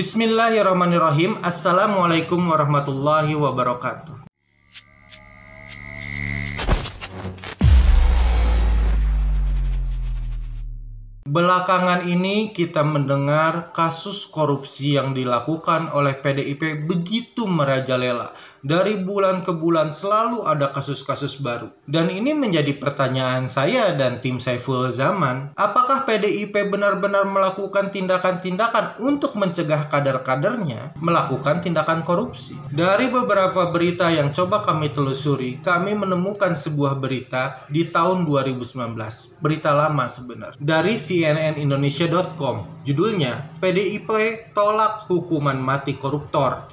Bismillahirrahmanirrahim. Assalamualaikum warahmatullahi wabarakatuh. Belakangan ini kita mendengar kasus korupsi yang dilakukan oleh PDIP begitu merajalela. Dari bulan ke bulan selalu ada kasus-kasus baru. Dan ini menjadi pertanyaan saya dan tim Saiful Zaman. Apakah PDIP benar-benar melakukan tindakan-tindakan untuk mencegah kader-kadernya melakukan tindakan korupsi? Dari beberapa berita yang coba kami telusuri, kami menemukan sebuah berita di tahun 2019. Berita lama sebenarnya. Dari cnnindonesia.com. Judulnya, PDIP tolak hukuman mati koruptor.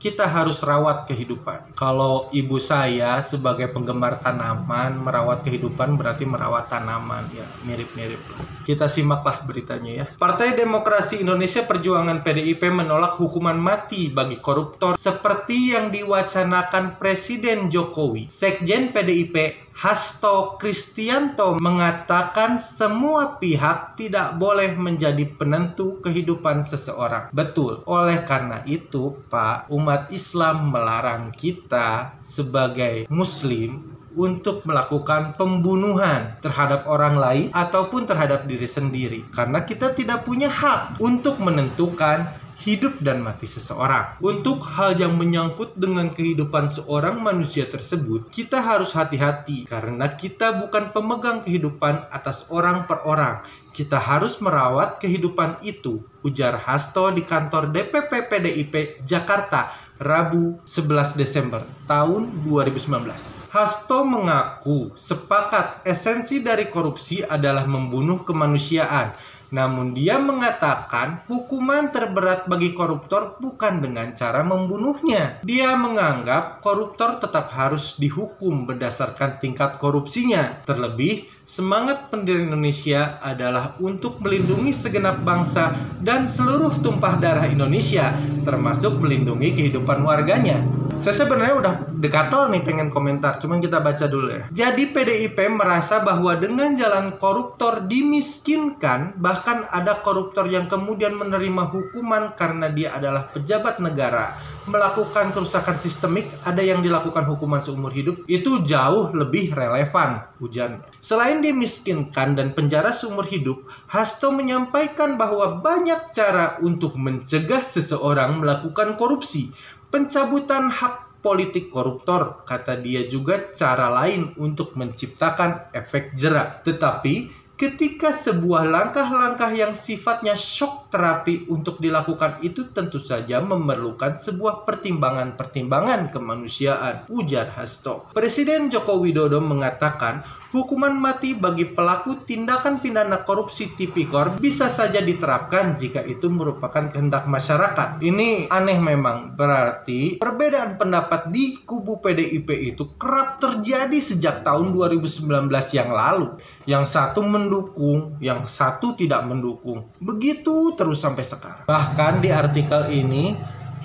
Kita harus rawat kehidupan. Kalau ibu saya sebagai penggemar tanaman, merawat kehidupan berarti merawat tanaman. Ya, mirip-mirip. Kita simaklah beritanya ya. Partai Demokrasi Indonesia Perjuangan PDIP menolak hukuman mati bagi koruptor seperti yang diwacanakan Presiden Jokowi. Sekjen PDIP Hasto Kristianto mengatakan semua pihak tidak boleh menjadi penentu kehidupan seseorang. Betul. Oleh karena itu, Pak, umat Islam melarang kita sebagai Muslim untuk melakukan pembunuhan terhadap orang lain ataupun terhadap diri sendiri. Karena kita tidak punya hak untuk menentukan hidup dan mati seseorang. Untuk hal yang menyangkut dengan kehidupan seorang manusia tersebut, kita harus hati-hati karena kita bukan pemegang kehidupan atas orang per orang. Kita harus merawat kehidupan itu, ujar Hasto di kantor DPP PDIP Jakarta, Rabu 11 Desember tahun 2019. Hasto mengaku sepakat esensi dari korupsi adalah membunuh kemanusiaan. Namun dia mengatakan hukuman terberat bagi koruptor bukan dengan cara membunuhnya. Dia menganggap koruptor tetap harus dihukum berdasarkan tingkat korupsinya. Terlebih, semangat pendiri Indonesia adalah untuk melindungi segenap bangsa dan seluruh tumpah darah Indonesia, termasuk melindungi kehidupan warganya. Saya sebenarnya udah dekatel nih pengen komentar, cuman kita baca dulu ya. Jadi PDIP merasa bahwa dengan jalan koruptor dimiskinkan, bahkan ada koruptor yang kemudian menerima hukuman karena dia adalah pejabat negara, melakukan kerusakan sistemik, ada yang dilakukan hukuman seumur hidup, itu jauh lebih relevan, ujarnya. Selain dimiskinkan dan penjara seumur hidup, Hasto menyampaikan bahwa banyak cara untuk mencegah seseorang melakukan korupsi. Pencabutan hak politik koruptor, kata dia, juga cara lain untuk menciptakan efek jera. Tetapi ketika sebuah langkah-langkah yang sifatnya shock terapi untuk dilakukan itu tentu saja memerlukan sebuah pertimbangan-pertimbangan kemanusiaan, ujar Hasto. Presiden Joko Widodo mengatakan hukuman mati bagi pelaku tindakan pidana korupsi tipikor bisa saja diterapkan jika itu merupakan kehendak masyarakat. Ini aneh memang, berarti perbedaan pendapat di kubu PDIP itu kerap terjadi sejak tahun 2019 yang lalu. Yang satu mendukung, yang satu tidak mendukung. Begitu terus sampai sekarang. Bahkan di artikel ini,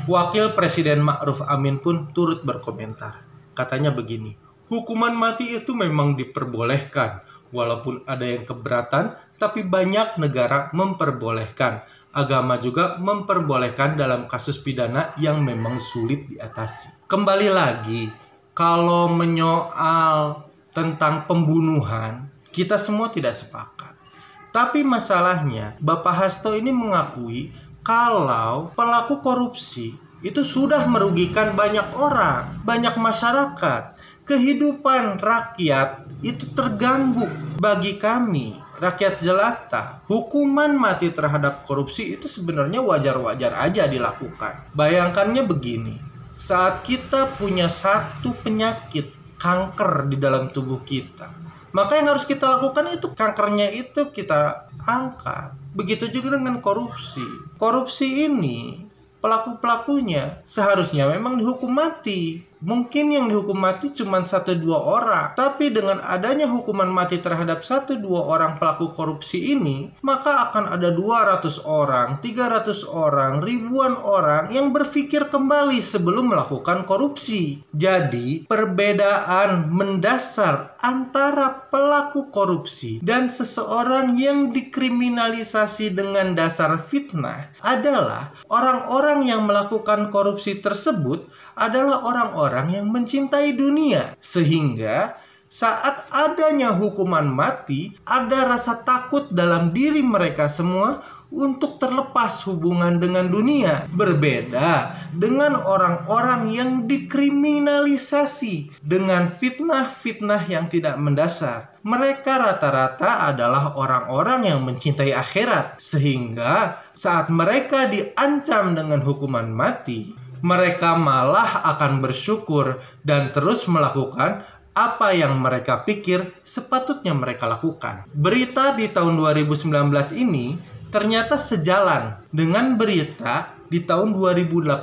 Wakil Presiden Ma'ruf Amin pun turut berkomentar. Katanya begini, hukuman mati itu memang diperbolehkan, walaupun ada yang keberatan, tapi banyak negara memperbolehkan. Agama juga memperbolehkan dalam kasus pidana yang memang sulit diatasi. Kembali lagi, kalau menyoal tentang pembunuhan, kita semua tidak sepakat. Tapi masalahnya, Bapak Hasto ini mengakui kalau pelaku korupsi itu sudah merugikan banyak orang, banyak masyarakat. Kehidupan rakyat itu terganggu. Bagi kami, rakyat jelata, hukuman mati terhadap korupsi itu sebenarnya wajar-wajar aja dilakukan. Bayangkannya begini, saat kita punya satu penyakit, kanker di dalam tubuh kita, maka yang harus kita lakukan itu kankernya itu kita angkat. Begitu juga dengan korupsi. Korupsi ini pelaku-pelakunya seharusnya memang dihukum mati. Mungkin yang dihukum mati cuma 1-2 orang, tapi dengan adanya hukuman mati terhadap 1-2 orang pelaku korupsi ini, maka akan ada 200 orang, 300 orang, ribuan orang yang berpikir kembali sebelum melakukan korupsi. Jadi, perbedaan mendasar antara pelaku korupsi dan seseorang yang dikriminalisasi dengan dasar fitnah adalah orang-orang yang melakukan korupsi tersebut adalah orang-orang yang mencintai dunia, sehingga saat adanya hukuman mati, ada rasa takut dalam diri mereka semua untuk terlepas hubungan dengan dunia. Berbeda dengan orang-orang yang dikriminalisasi dengan fitnah-fitnah yang tidak mendasar. Mereka rata-rata adalah orang-orang yang mencintai akhirat, sehingga saat mereka diancam dengan hukuman mati, mereka malah akan bersyukur dan terus melakukan apa yang mereka pikir sepatutnya mereka lakukan. Berita di tahun 2019 ini ternyata sejalan dengan berita di tahun 2018.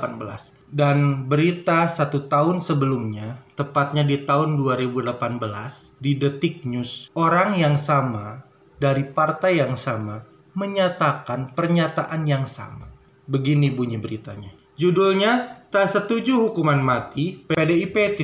Dan berita 1 tahun sebelumnya, tepatnya di tahun 2018, di Detik News, orang yang sama, dari partai yang sama, menyatakan pernyataan yang sama. Begini bunyi beritanya. Judulnya, tak setuju hukuman mati, PDIP ..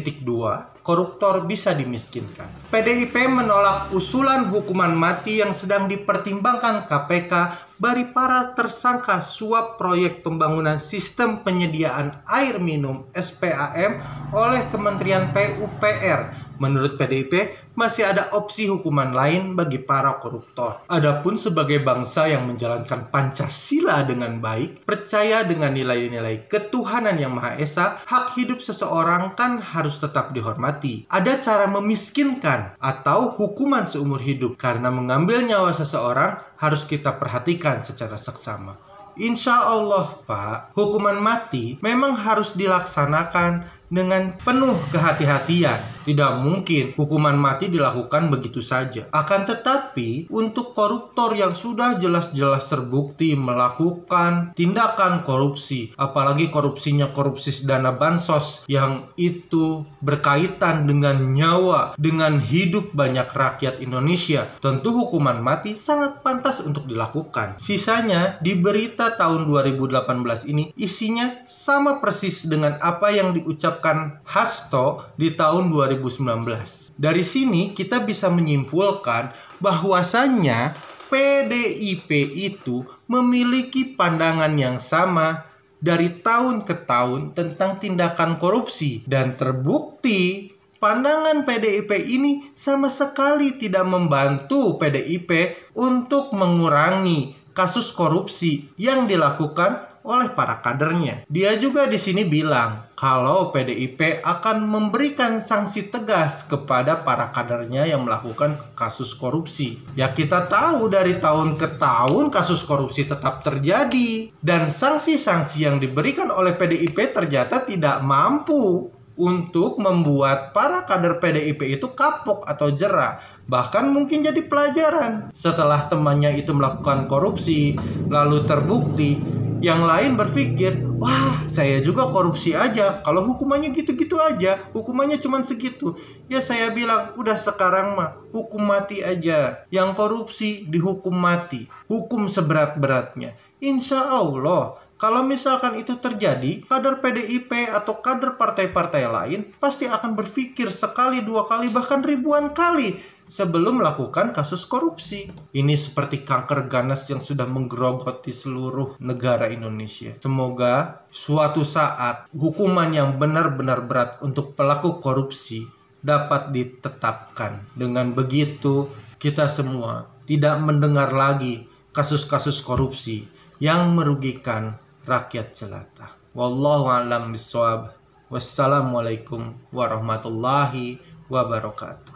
koruptor bisa dimiskinkan. PDIP menolak usulan hukuman mati yang sedang dipertimbangkan KPK bagi para tersangka suap proyek pembangunan sistem penyediaan air minum SPAM oleh Kementerian PUPR. Menurut PDIP, masih ada opsi hukuman lain bagi para koruptor. Adapun sebagai bangsa yang menjalankan Pancasila dengan baik, percaya dengan nilai-nilai ketuhanan yang Maha Esa, hak hidup seseorang kan harus tetap dihormati. Ada cara memiskinkan atau hukuman seumur hidup, karena mengambil nyawa seseorang harus kita perhatikan secara seksama. Insya Allah, Pak, hukuman mati memang harus dilaksanakan dengan penuh kehati-hatian. Tidak mungkin hukuman mati dilakukan begitu saja. Akan tetapi, untuk koruptor yang sudah jelas-jelas terbukti melakukan tindakan korupsi, apalagi korupsinya korupsi dana bansos yang itu berkaitan dengan nyawa, dengan hidup banyak rakyat Indonesia, tentu hukuman mati sangat pantas untuk dilakukan. Sisanya di berita tahun 2018 ini isinya sama persis dengan apa yang diucapkan Hasto di tahun 2019. Dari sini kita bisa menyimpulkan bahwasannya PDIP itu memiliki pandangan yang sama dari tahun ke tahun tentang tindakan korupsi, dan terbukti pandangan PDIP ini sama sekali tidak membantu PDIP untuk mengurangi kasus korupsi yang dilakukan oleh para kadernya. Dia juga di sini bilang kalau PDIP akan memberikan sanksi tegas kepada para kadernya yang melakukan kasus korupsi. Ya, kita tahu dari tahun ke tahun kasus korupsi tetap terjadi, dan sanksi-sanksi yang diberikan oleh PDIP ternyata tidak mampu untuk membuat para kader PDIP itu kapok atau jera. Bahkan mungkin jadi pelajaran. Setelah temannya itu melakukan korupsi, lalu terbukti, yang lain berpikir, wah, saya juga korupsi aja. Kalau hukumannya gitu-gitu aja, hukumannya cuma segitu. Ya saya bilang, udah sekarang mah hukum mati aja. Yang korupsi dihukum mati, hukum seberat-beratnya. Insya Allah, kalau misalkan itu terjadi, kader PDIP atau kader partai-partai lain pasti akan berpikir sekali, dua kali, bahkan ribuan kali sebelum melakukan kasus korupsi. Ini seperti kanker ganas yang sudah menggerogoti seluruh negara Indonesia. Semoga suatu saat hukuman yang benar-benar berat untuk pelaku korupsi dapat ditetapkan. Dengan begitu, kita semua tidak mendengar lagi kasus-kasus korupsi yang merugikan rakyat jelata. Wallahu a'lam bishawab. Wassalamualaikum warahmatullahi wabarakatuh.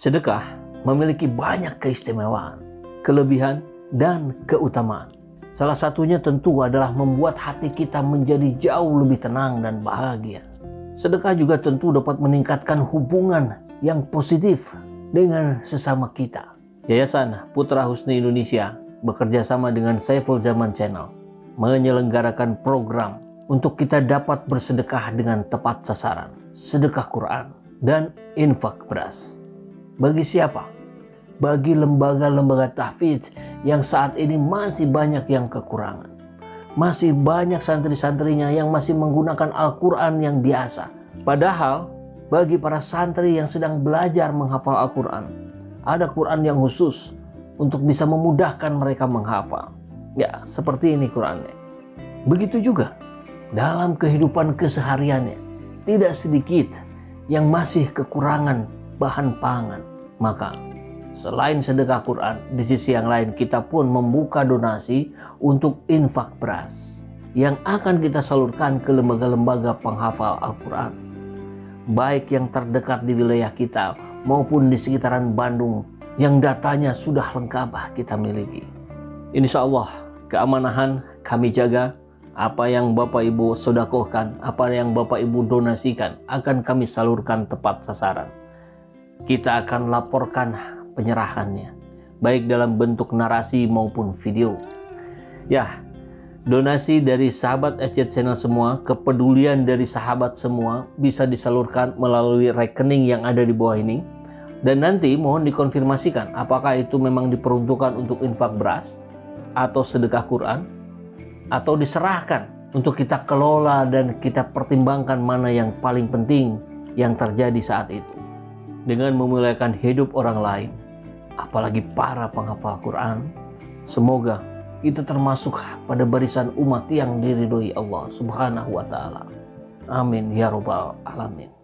Sedekah memiliki banyak keistimewaan, kelebihan, dan keutamaan. Salah satunya tentu adalah membuat hati kita menjadi jauh lebih tenang dan bahagia. Sedekah juga tentu dapat meningkatkan hubungan yang positif dengan sesama kita. Yayasan Putra Husni Indonesia bekerja sama dengan Saiful Zaman Channel menyelenggarakan program untuk kita dapat bersedekah dengan tepat sasaran, sedekah Quran dan infak beras. Bagi siapa? Bagi lembaga-lembaga tahfidz yang saat ini masih banyak yang kekurangan. Masih banyak santri-santrinya yang masih menggunakan Al-Quran yang biasa. Padahal bagi para santri yang sedang belajar menghafal Al-Quran, ada Quran yang khusus untuk bisa memudahkan mereka menghafal. Ya, seperti ini Qurannya. Begitu juga dalam kehidupan kesehariannya, tidak sedikit yang masih kekurangan bahan pangan. Maka selain sedekah Quran, di sisi yang lain kita pun membuka donasi untuk infak beras yang akan kita salurkan ke lembaga-lembaga penghafal Al-Quran, baik yang terdekat di wilayah kita maupun di sekitaran Bandung yang datanya sudah lengkap kita miliki. Insya Allah keamanahan kami jaga. Apa yang Bapak Ibu sedekahkan, apa yang Bapak Ibu donasikan akan kami salurkan tepat sasaran. Kita akan laporkan penyerahannya, baik dalam bentuk narasi maupun video. Ya, donasi dari sahabat SC Channel semua, kepedulian dari sahabat semua bisa disalurkan melalui rekening yang ada di bawah ini. Dan nanti mohon dikonfirmasikan apakah itu memang diperuntukkan untuk infak beras atau sedekah Quran, atau diserahkan untuk kita kelola dan kita pertimbangkan mana yang paling penting yang terjadi saat itu. Dengan memuliakan hidup orang lain, apalagi para penghafal Quran, semoga kita termasuk pada barisan umat yang diridhoi Allah Subhanahu wa Ta'ala. Amin ya Rabbal Alamin.